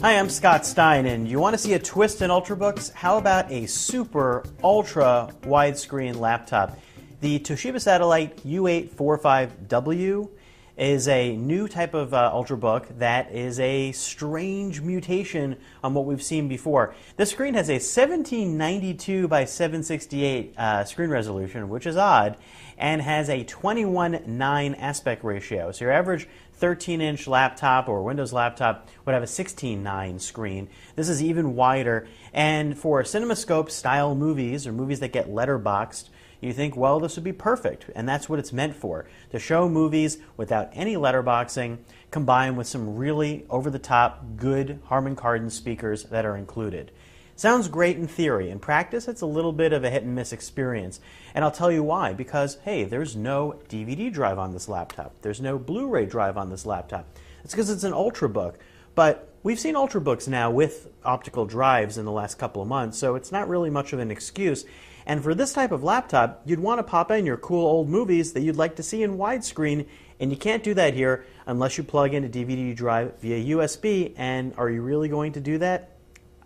Hi, I'm Scott Stein, and you want to see a twist in Ultrabooks? How about a super ultra widescreen laptop? The Toshiba Satellite U845W is a new type of Ultrabook that is a strange mutation on what we've seen before. This screen has a 1792 by 768 screen resolution, which is odd, and has a 21:9 aspect ratio. So your average 13-inch laptop or Windows laptop would have a 16:9 screen. This is even wider, and for CinemaScope style movies or movies that get letterboxed, you think, well, this would be perfect, and that's what it's meant for, to show movies without any letterboxing combined with some really over-the-top good Harman Kardon speakers that are included. Sounds great in theory. In practice, it's a little bit of a hit-and-miss experience, and I'll tell you why. Because, hey, there's no DVD drive on this laptop. There's no Blu-ray drive on this laptop. It's because it's an Ultrabook, but we've seen Ultrabooks now with optical drives in the last couple of months, so it's not really much of an excuse. And for this type of laptop, you'd want to pop in your cool old movies that you'd like to see in widescreen, and you can't do that here unless you plug in a DVD drive via USB, and are you really going to do that?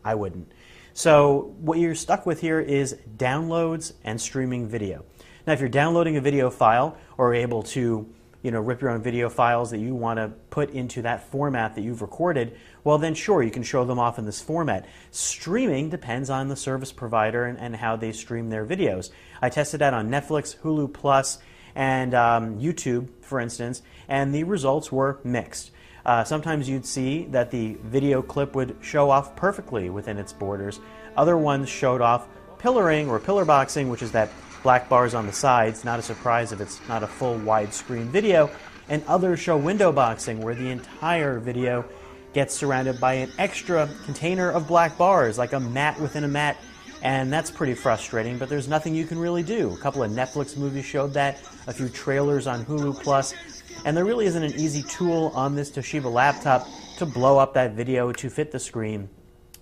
I wouldn't. So what you're stuck with here is downloads and streaming video. Now if you're downloading a video file or are able to rip your own video files that you want to put into that format that you've recorded, well then sure, you can show them off in this format. Streaming depends on the service provider and how they stream their videos. I tested that on Netflix, Hulu Plus, and YouTube, for instance, and the results were mixed. Sometimes you'd see that the video clip would show off perfectly within its borders. Other ones showed off pillaring or pillar boxing, which is that black bars on the sides, not a surprise if it's not a full widescreen video, and others show window boxing, where the entire video gets surrounded by an extra container of black bars, like a mat within a mat, and that's pretty frustrating, but there's nothing you can really do. A couple of Netflix movies showed that, a few trailers on Hulu Plus, and there really isn't an easy tool on this Toshiba laptop to blow up that video to fit the screen,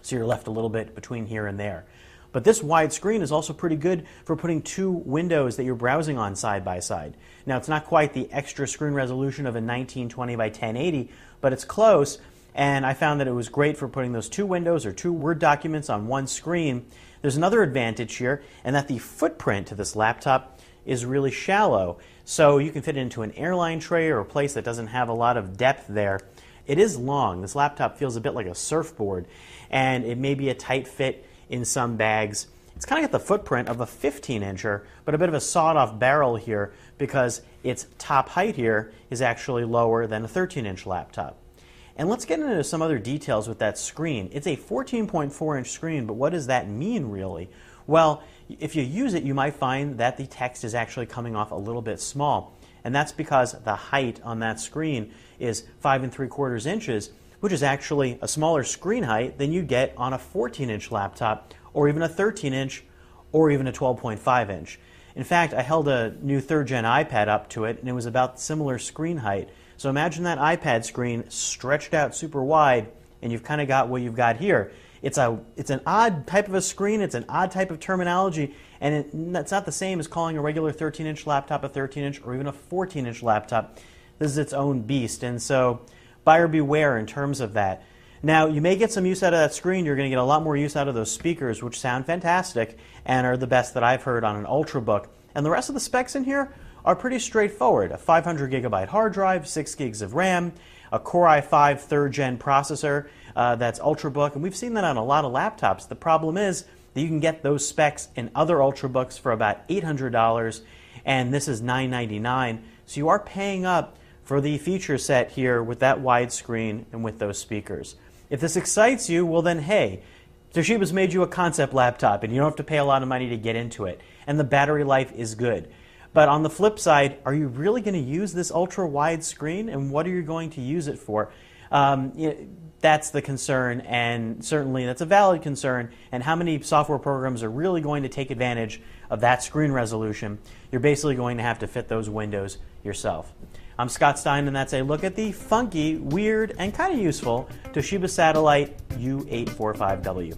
so you're left a little bit between here and there. But this wide screen is also pretty good for putting two windows that you're browsing on side by side. Now, it's not quite the extra screen resolution of a 1920 by 1080, but it's close, and I found that it was great for putting those two windows or two Word documents on one screen. There's another advantage here, and that the footprint to this laptop is really shallow, so you can fit it into an airline tray or a place that doesn't have a lot of depth there. It is long. This laptop feels a bit like a surfboard, and it may be a tight fit in some bags. It's kind of got the footprint of a 15-incher, but a bit of a sawed-off barrel here because its top height here is actually lower than a 13-inch laptop. And let's get into some other details with that screen. It's a 14.4-inch screen, but what does that mean really? Well, if you use it, you might find that the text is actually coming off a little bit small. And that's because the height on that screen is 5 3/4 inches, which is actually a smaller screen height than you get on a 14-inch laptop, or even a 13-inch, or even a 12.5-inch. In fact, I held a new 3rd-gen iPad up to it, and it was about similar screen height. So imagine that iPad screen stretched out super wide, and you've kind of got what you've got here. It's an odd type of a screen, it's an odd type of terminology, and it's not the same as calling a regular 13-inch laptop a 13-inch or even a 14-inch laptop. This is its own beast, and so buyer beware in terms of that. Now, you may get some use out of that screen. You're going to get a lot more use out of those speakers, which sound fantastic and are the best that I've heard on an Ultrabook. And the rest of the specs in here are pretty straightforward. A 500 gigabyte hard drive, 6 gigs of RAM, a Core i5 3rd-gen processor that's Ultrabook, and we've seen that on a lot of laptops. The problem is that you can get those specs in other Ultrabooks for about $800, and this is $999, so you are paying up for the feature set here with that widescreen and with those speakers. If this excites you, well then hey, Toshiba's made you a concept laptop and you don't have to pay a lot of money to get into it, and the battery life is good. But on the flip side, are you really going to use this ultra wide screen, and what are you going to use it for? That's the concern, and certainly that's a valid concern. And how many software programs are really going to take advantage of that screen resolution? You're basically going to have to fit those windows yourself. I'm Scott Stein, and that's a look at the funky, weird, and kind of useful Toshiba Satellite U845W.